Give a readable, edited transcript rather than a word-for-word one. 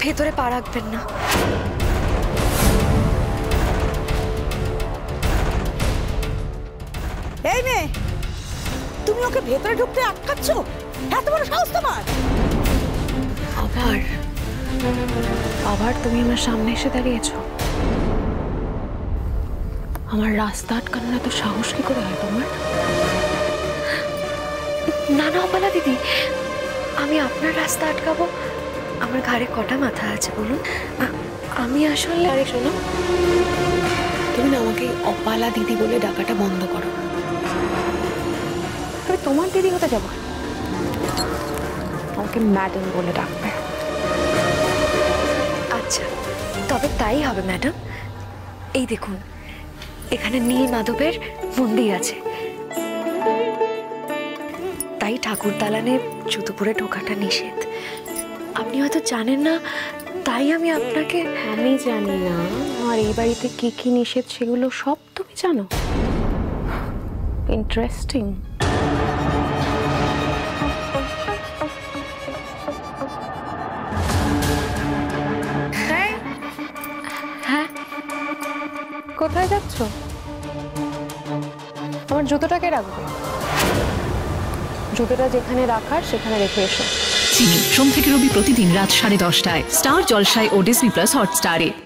ভেতরে পা রাখবেন না। এই মেয়ে, তুমি ওকে ভেতরে ঢুকতে আটকাচ্ছ? এত বড় সাহস তোমার! আবার আবার তুমি আমার সামনে এসে দাঁড়িয়েছো। আমার রাস্তা আটকানোর এত সাহস কি করে হয় তোমার? না না অপালা দিদি, আমি আপনার রাস্তা আটকাবো? আমার ঘাড়ে কটা মাথা আছে বলুন? আমি আসলে আরে শোনো, তুমি না আমাকে অপালা দিদি বলে ডাকাটা বন্ধ করো। তুমি তোমার দিদি হতে যাবো, আমাকে ম্যাডাম বলে ডাকবে। আচ্ছা তবে তাই হবে ম্যাডাম। এই দেখুন, এখানে নীল মাধবের মন্দির আছে, তাই ঠাকুর দালানে জুতো পরে ঢোকাটা নিষেধ। আপনি হয়তো জানেন না, তাই আমি আপনাকে। আমি জানি না আর এই বাড়িতে কি কি নিষেধ সেগুলো সব তুমি জানো? ইন্টারেস্টিং। হ্যাঁ, কোথায় যাচ্ছ? আমার জুতোটাকে রাখবে, জুতোটা যেখানে রাখার সেখানে রেখে এসো। চিনি সোম থেকে রবি প্রতিদিন রাত 10:30টায় স্টার জলসায় ও ডিজনি প্লাস হটস্টারে।